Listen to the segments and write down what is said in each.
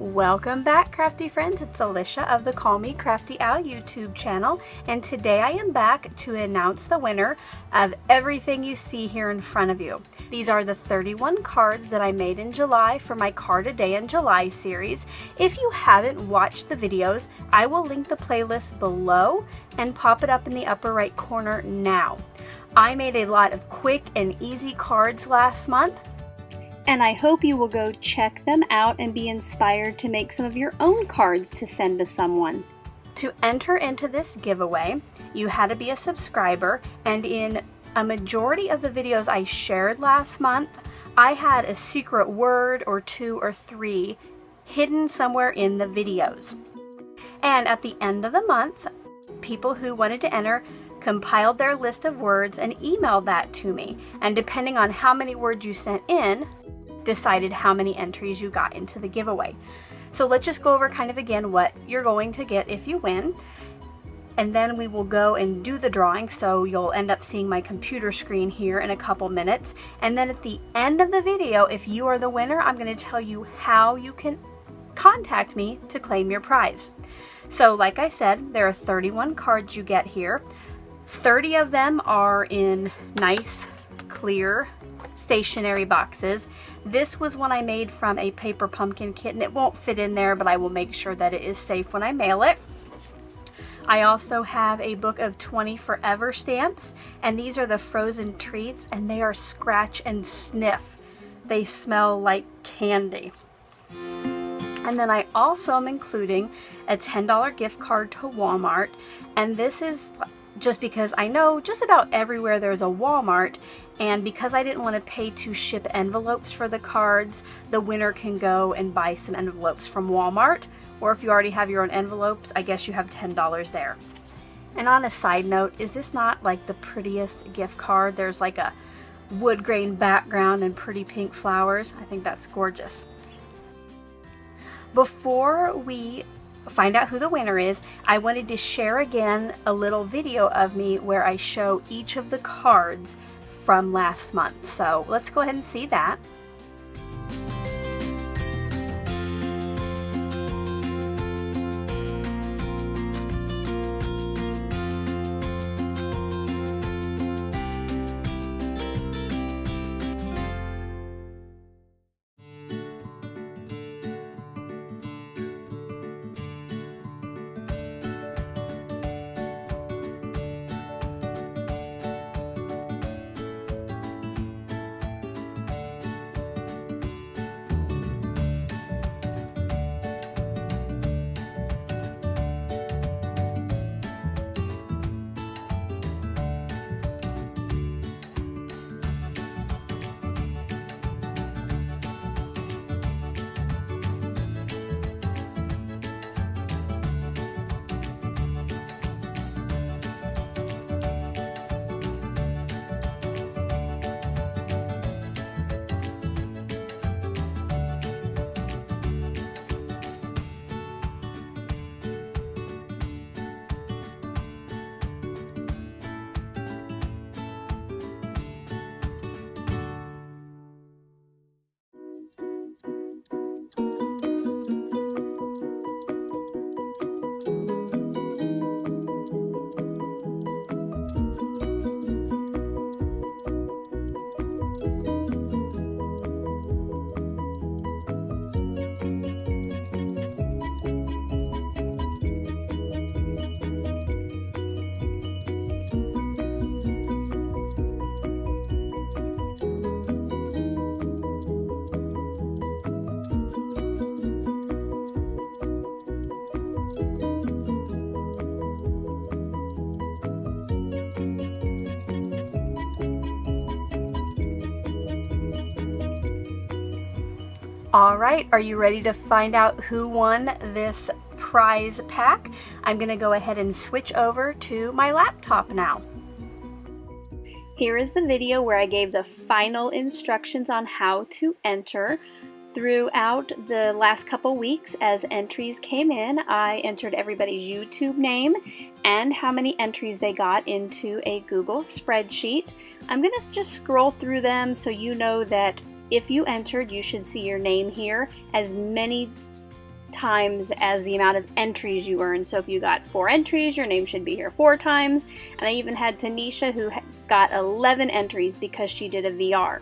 Welcome back, crafty friends. It's Alicia of the Call Me Crafty Al YouTube channel, and today I am back to announce the winner of everything you see here in front of you. These are the 31 cards that I made in July for my Card a Day in July series. If you haven't watched the videos, I will link the playlist below and pop it up in the upper right corner now. I made a lot of quick and easy cards last month, and I hope you will go check them out and be inspired to make some of your own cards to send to someone. To enter into this giveaway, you had to be a subscriber, and in a majority of the videos I shared last month, I had a secret word or two or three hidden somewhere in the videos. And at the end of the month, people who wanted to enter compiled their list of words and emailed that to me, and depending on how many words you sent in, decided how many entries you got into the giveaway. So let's just go over kind of again what you're going to get if you win, and then we will go and do the drawing. So you'll end up seeing my computer screen here in a couple minutes, and then at the end of the video, if you are the winner, I'm going to tell you how you can contact me to claim your prize. So like I said, there are 31 cards you get here. 30 of them are in nice clear stationery boxes. This was one I made from a paper pumpkin kit, and it won't fit in there, but I will make sure that it is safe when I mail it. I also have a book of 20 forever stamps, and these are the frozen treats, and they are scratch and sniff. They smell like candy. And then I also am including a $10 gift card to Walmart, and this is just because I know just about everywhere there's a Walmart, and because I didn't want to pay to ship envelopes for the cards, the winner can go and buy some envelopes from Walmart, or if you already have your own envelopes, I guess you have $10 there. And on a side note, is this not like the prettiest gift card? There's like a wood grain background and pretty pink flowers. I think that's gorgeous. Before we find out who the winner is, I wanted to share again a little video of me where I show each of the cards from last month. So let's go ahead and see that. All right, are you ready to find out who won this prize pack? I'm going to go ahead and switch over to my laptop now. Here is the video where I gave the final instructions on how to enter. Throughout the last couple weeks, as entries came in, I entered everybody's YouTube name and how many entries they got into a Google spreadsheet. I'm going to just scroll through them so you know that if you entered, you should see your name here. As many times as the amount of entries you earn. So if you got 4 entries, your name should be here 4 times. And I even had Tanisha who got 11 entries because she did a VR.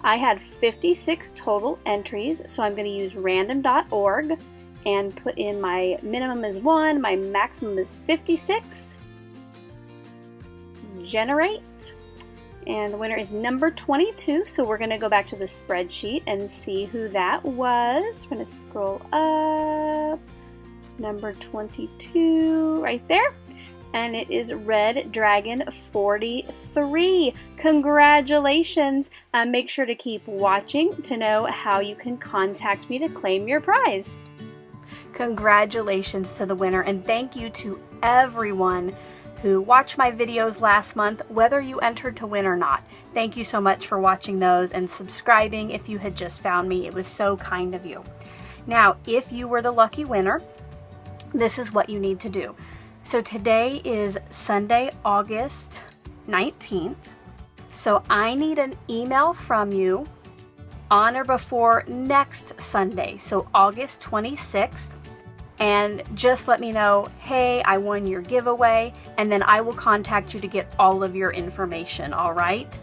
I had 56 total entries, so I'm going to use random.org and put in my minimum is 1, my maximum is 56. Generate. And the winner is number 22, so we're going to go back to the spreadsheet and see who that was. We're going to scroll up. Number 22 right there. And it is Red Dragon 43. Congratulations. Make sure to keep watching to know how you can contact me to claim your prize. Congratulations to the winner, and thank you to everyone who watched my videos last month, whether you entered to win or not. Thank you so much for watching those and subscribing if you had just found me. It was so kind of you. Now, if you were the lucky winner, this is what you need to do. So today is Sunday, August 19th. So I need an email from you on or before next Sunday, so August 26th. And just let me know, hey, I won your giveaway, and then I will contact you to get all of your information, all right?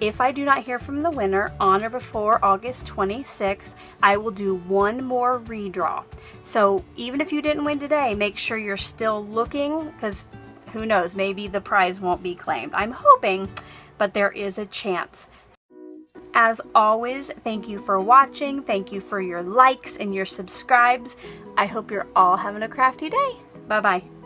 If I do not hear from the winner on or before August 26th, I will do one more redraw. So even if you didn't win today, make sure you're still looking, because who knows, maybe the prize won't be claimed. I'm hoping, but there is a chance. As always, thank you for watching. Thank you for your likes and your subscribes. I hope you're all having a crafty day. Bye-bye.